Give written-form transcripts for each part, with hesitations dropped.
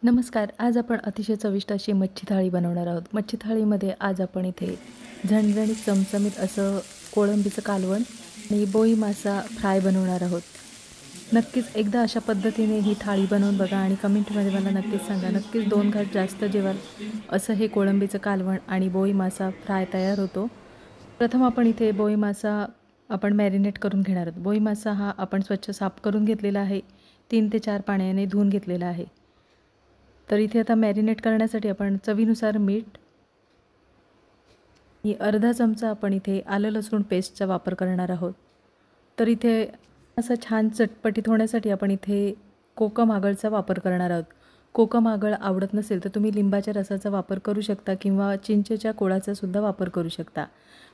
नमस्कार. आज आपण अतिशय चविष्ट अशी मच्छी थाळी बनवणार आहोत. मच्छी थाळीमध्ये आज आपण इथे झणझणीत चमचमीत असं कोळंबीचं कालवण आणि बोई मासा फ्राय बनवणार आहोत. नक्कीच एकदा अशा पद्धतीने ही थाळी बनवून बघा आणि कमेंटमध्ये मला नक्कीच सांगा. नक्कीच 2 घास जास्त जेवाल असं हे कोळंबीचं कालवण आणि बोई मासा फ्राय तयार होतो. प्रथम आपण इथे बोई मासा आपण मॅरिनेट करून घेणार आहोत. बोई मासा हा आपण स्वच्छ साफ करून घेतलेला आहे. 3 ते 4 पाण्याने धुवून घेतलेला आहे. तर इथे आता मॅरिनेट करण्यासाठी आपण चवीनुसार मीठ आणि अर्धा चमचा आपण इथे आलं लसूण पेस्टचा वापर करणार आहोत. तर इथे असं छान चटपटीत होण्यासाठी आपण इथे कोकम आगळचा वापर करणार आहोत. कोकम आगळ आवडत नसेल तर तुम्ही लिंबाच्या रसाचा वापर करू शकता किंवा चिंचेच्या कोळाचा सुद्धा वापर करू शकता.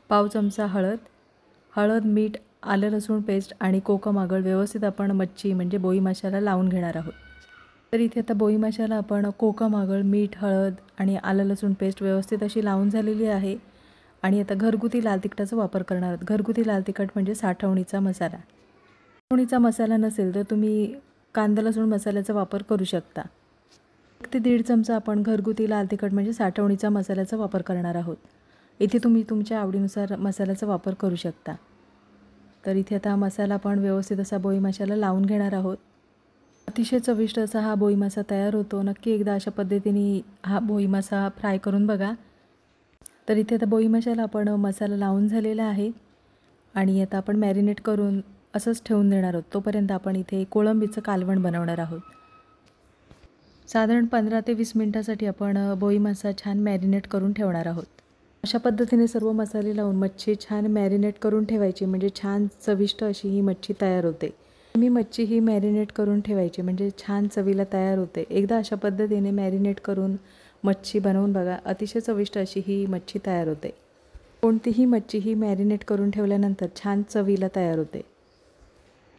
पाव चमचा हळद, मीठ, आलं लसूण पेस्ट आणि कोकम आगळ व्यवस्थित आपण मच्छी म्हणजे बोई माशाला लावून घेणार आहोत. तर इथे आता बोई माशाला आपण कोकम आगळ, मीठ, हळद आणि आलं लसूण पेस्ट व्यवस्थित अशी लावून झालेली आहे. आणि आता घरगुती लाल तिखटाचा वापर करणार आहोत. घरगुती लाल तिखट म्हणजे साठवणीचा मसाला. साठवणीचा मसाला नसेल तर तुम्ही कांदा लसूण मसाल्याचा वापर करू शकता. 1 ते 1.5 चमचा आपण घरगुती लाल तिखट म्हणजे साठवणीचा मसाल्याचा वापर करणार आहोत. इथे तुम्ही तुमच्या आवडीनुसार मसाल्याचा वापर करू शकता. तर इथे आता मसाला आपण व्यवस्थित असा बोई माशाला लावून घेणार आहोत. अतिशय चविष्ट असा हा बोई मासा तयार होतो. नक्की एकदा अशा पद्धतीने हा बोई मासा फ्राय करून बघा. तर इथे आता बोई माशाला आपण मसाला लावून झालेला आहे आणि आता आपण मॅरिनेट करून असंच ठेवून देणार आहोत. तोपर्यंत आपण इथे कोळंबीचं कालवण बनवणार आहोत. साधारण 15 ते 20 मिनिटासाठी आपण बोई मासा छान मॅरिनेट करून ठेवणार आहोत. अशा पद्धतीने सर्व मसाले लावून मच्छी छान मॅरिनेट करून ठेवायची म्हणजे छान चविष्ट अशी ही मच्छी तयार होते. मी मच्छी ही मॅरिनेट करून ठेवायची म्हणजे छान चवीला तयार होते. एकदा अशा पद्धतीने मॅरिनेट करून मच्छी बनवून बघा. अतिशय चविष्ट अशी ही मच्छी तयार होते. कोणतीही मच्छी ही मॅरिनेट करून ठेवल्यानंतर छान चवीला तयार होते.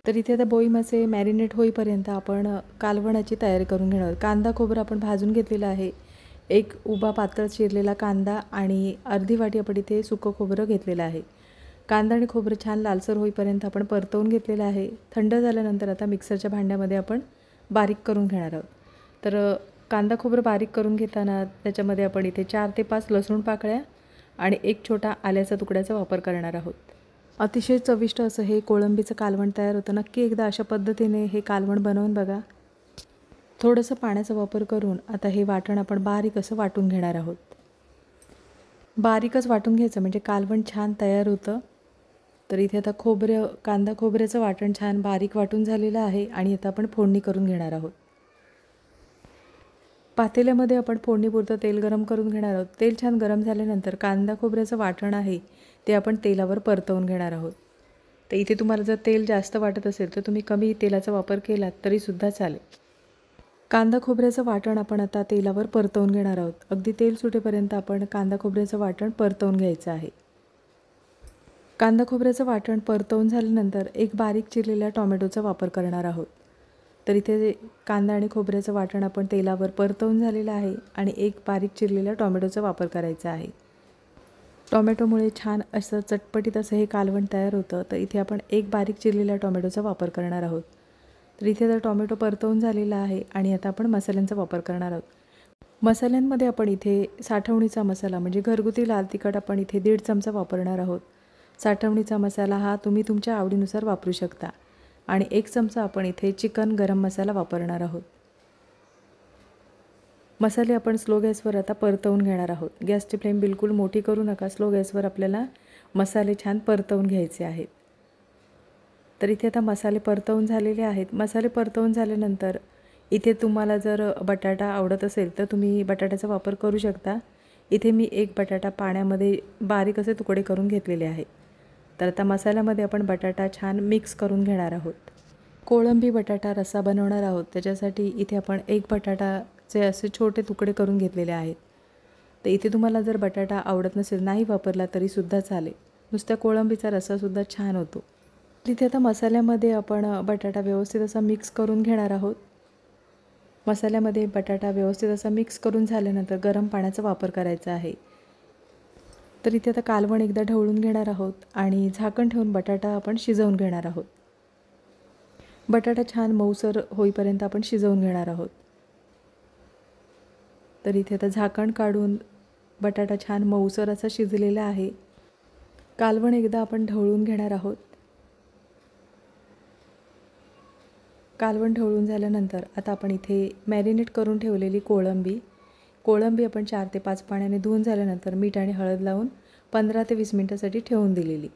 तर इथे आता बोई मासे मॅरिनेट होईपर्यंत आपण कालवणाची तयारी करून घेणार आहोत. कांदा खोबरं आपण भाजून घेतलेला आहे. एक उभा पातळ चिरलेला कांदा आणि अर्धी वाटी आपण इथे सुकं खोबरं घेतलेलं आहे. कांदा आणि खोबरं छान लालसर होईपर्यंत आपण परतवून घेतलेलं आहे. थंड झाल्यानंतर आता मिक्सरच्या भांड्यामध्ये आपण बारीक करून घेणार आहोत. तर कांदा खोबरं बारीक करून घेताना त्याच्यामध्ये आपण इथे 4 ते 5 लसूण पाकळ्या आणि एक छोटा आल्याचा तुकड्याचा वापर करणार आहोत. अतिशय चविष्ट असं हे कोळंबीचं कालवण तयार होतं. नक्की एकदा अशा पद्धतीने हे कालवण बनवून बघा. थोडंसं पाण्याचा वापर करून आता हे वाटण आपण बारीक असं वाटून घेणार आहोत. बारीकच वाटून घ्यायचं म्हणजे कालवण छान तयार होतं. तर इथे आता कांदा खोबऱ्याचं वाटण छान बारीक वाटून झालेलं आहे आणि आता आपण फोडणी करून घेणार आहोत. पातेल्यामध्ये आपण फोडणीपुरतं तेल गरम करून घेणार आहोत. तेल छान गरम झाल्यानंतर कांदा खोबऱ्याचं वाटण आहे ते आपण तेलावर परतवून घेणार आहोत. तर इथे तुम्हाला जर तेल जास्त वाटत असेल तर तुम्ही कमी तेलाचा वापर केलात तरीसुद्धा चालेल. कांदा खोबऱ्याचं वाटण आपण आता तेलावर परतवून घेणार आहोत. अगदी तेल सुटेपर्यंत आपण कांदा खोबऱ्याचं वाटण परतवून घ्यायचं आहे. कांदा खोबऱ्याचं वाटण परतवून झाल्यानंतर एक बारीक चिरलेल्या टोमॅटोचा वापर करणार आहोत. तर इथे कांदा आणि खोबऱ्याचं वाटण आपण तेलावर परतवून झालेलं आहे आणि एक बारीक चिरलेल्या टोमॅटोचा वापर करायचा आहे. टोमॅटोमुळे छान असं चटपटीत असं हे कालवण तयार होतं. तर इथे आपण एक बारीक चिरलेल्या टोमॅटोचा वापर करणार आहोत. तर इथे आता टोमॅटो परतवून झालेला आहे आणि आता आपण मसाल्यांचा वापर करणार आहोत. मसाल्यांमध्ये आपण इथे साठवणीचा मसाला म्हणजे घरगुती लाल तिखट आपण इथे 1.5 चमचा वापरणार आहोत. साठवणीचा मसाला हा तुम्ही तुमच्या आवडीनुसार वापरू शकता आणि 1 चमचा आपण इथे चिकन गरम मसाला वापरणार आहोत. मसाले आपण स्लो गॅसवर आता परतवून घेणार आहोत. गॅसची फ्लेम बिलकुल मोठी करू नका. स्लो गॅसवर आपल्याला मसाले छान परतवून घ्यायचे आहेत. तर इथे आता मसाले परतवून झालेले आहेत. मसाले परतवून झाल्यानंतर इथे तुम्हाला जर बटाटा आवडत असेल तर तुम्ही बटाट्याचा वापर करू शकता. इथे मी एक बटाटा पाण्यामध्ये बारीक असे तुकडे करून घेतलेले आहे. तर आता मसाल्यामध्ये आपण बटाटा छान मिक्स करून घेणार आहोत. कोळंबी बटाटा रस्सा बनवणार आहोत. त्याच्यासाठी इथे आपण एक बटाटाचे असे छोटे तुकडे करून घेतलेले आहेत. तर इथे तुम्हाला जर बटाटा आवडत नसेल नाही वापरला तरीसुद्धा चालेल. नुसत्या कोळंबीचा रस्सासुद्धा छान होतो. तिथे आता मसाल्यामध्ये आपण बटाटा व्यवस्थित असा मिक्स करून घेणार आहोत. मसाल्यामध्ये बटाटा व्यवस्थित असा मिक्स करून झाल्यानंतर गरम पाण्याचा वापर करायचा आहे. तर इथे आता कालवण एकदा ढवळून घेणार आहोत आणि झाकण ठेवून बटाटा आपण शिजवून घेणार आहोत. बटाटा छान मऊसर होईपर्यंत आपण शिजवून घेणार आहोत. तर इथे आता झाकण काढून बटाटा छान मऊसर असा शिजलेला आहे. कालवण एकदा आपण ढवळून घेणार आहोत. कालवण ढवळून झाल्यानंतर आता आपण इथे मॅरिनेट करून ठेवलेली कोळंबी आपण 4 ते 5 पाण्याने धुवून झाल्यानंतर मीठ आणि हळद लावून 15 ते 20 मिनिटासाठी ठेवून दिलेली.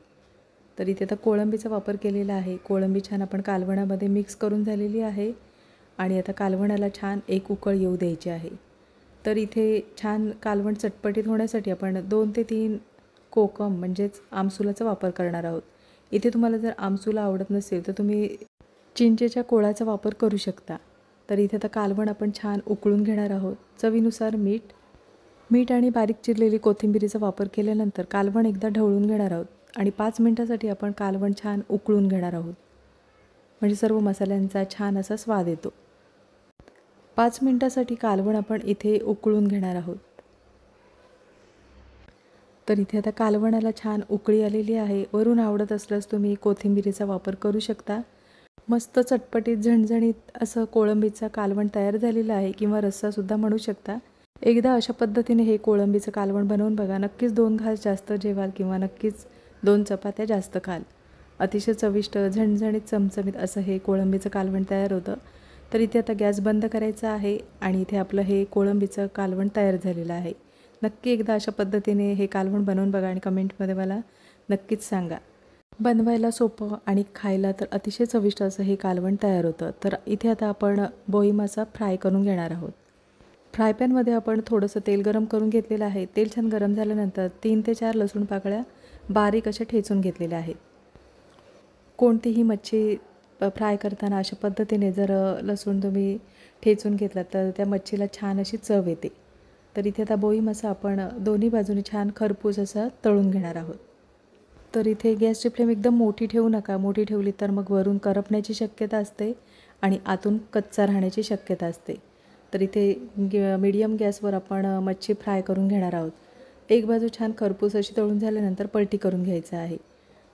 तर इथे आता कोळंबीचा वापर केलेला आहे. कोळंबी छान आपण कालवणामध्ये मिक्स करून झालेली आहे आणि आता कालवणाला छान एक उकळ येऊ द्यायची आहे. तर इथे छान कालवण चटपटीत होण्यासाठी आपण 2 ते 3 कोकम म्हणजेच आमसुलाचा वापर करणार आहोत. इथे तुम्हाला जर आमसूल आवडत नसेल तर तुम्ही चिंचेच्या कोळाचा वापर करू शकता. तर इथे आता कालवण आपण छान उकळून घेणार आहोत. चवीनुसार मीठ आणि बारीक चिरलेली कोथिंबीरीचा वापर केल्यानंतर कालवण एकदा ढवळून घेणार आहोत आणि 5 मिनिटासाठी आपण कालवण छान उकळून घेणार आहोत. म्हणजे सर्व मसाल्यांचा छान असा स्वाद येतो. 5 मिनिटासाठी कालवण आपण इथे उकळून घेणार आहोत. तर इथे आता कालवणाला छान उकळी आलेली आहे. वरून आवडत असल्यास तुम्ही कोथिंबीरीचा वापर करू शकता. मस्त चटपटीत झणझणीत असं कोळंबीचं कालवण तयार झालेलं आहे किंवा रस्सासुद्धा म्हणू शकता. एकदा अशा पद्धतीने हे कोळंबीचं कालवण बनवून बघा. नक्कीच 2 घास जास्त जेवाल किंवा नक्कीच 2 चपात्या जास्त खाल. अतिशय चविष्ट झणझणीत चमचमीत असं हे कोळंबीचं कालवण तयार होतं. तर इथे आता गॅस बंद करायचा आहे आणि इथे आपलं हे कोळंबीचं कालवण तयार झालेलं आहे. नक्की एकदा अशा पद्धतीने हे कालवण बनवून बघा आणि कमेंटमध्ये मला नक्कीच सांगा. बनवायला सोपं आणि खायला तर अतिशय चविष्ट असं हे कालवण तयार होतं. तर इथे आता आपण बोई मासा फ्राय करून घेणार आहोत. फ्राय पॅनमध्ये आपण थोडंसं तेल गरम करून घेतलेलं आहे. तेल छान गरम झाल्यानंतर 3 ते 4 लसूण पाकळ्या बारीक अशा ठेचून घेतलेल्या आहेत. कोणतीही मच्छी फ्राय करताना अशा पद्धतीने जर लसूण तुम्ही ठेचून घेतला तर त्या मच्छीला छान अशी चव येते. तर इथे आता बोई मासा आपण दोन्ही बाजूने छान खरपूस असा तळून घेणार आहोत. तर इथे गॅसची फ्लेम एकदम मोठी ठेवू नका. मोठी ठेवली तर मग वरून करपण्याची शक्यता असते आणि आतून कच्चा राहण्याची शक्यता असते. तर इथे मीडियम गॅसवर आपण मच्छी फ्राय करून घेणार आहोत. एक बाजू छान खरपूस अशी तळून झाल्यानंतर पलटी करून घ्यायचं आहे.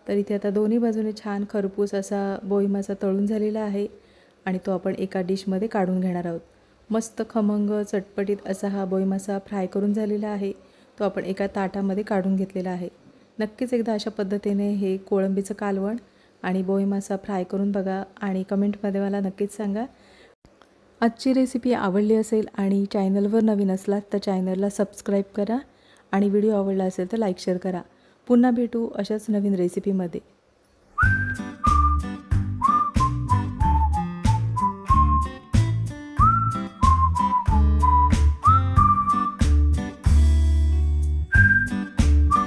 तर इथे आता दोन्ही बाजूने छान खरपूस असा बोई मासा तळून झालेला आहे आणि तो आपण एका डिशमध्ये काढून घेणार आहोत. मस्त खमंग चटपटीत असा हा बोई मासा फ्राय करून झालेला आहे. तो आपण एका ताटामध्ये काढून घेतलेला आहे. नक्कीच एकदा अशा पद्धतीने हे कोळंबीचं कालवण आणि बोई मासा फ्राय करून बघा आणि कमेंटमध्ये मला नक्कीच सांगा. आजची रेसिपी आवडली असेल आणि चॅनलवर नवीन असलात तर चॅनलला सबस्क्राईब करा आणि व्हिडिओ आवडला असेल तर लाईक शेअर करा. पुन्हा भेटू अशाच नवीन रेसिपीमध्ये.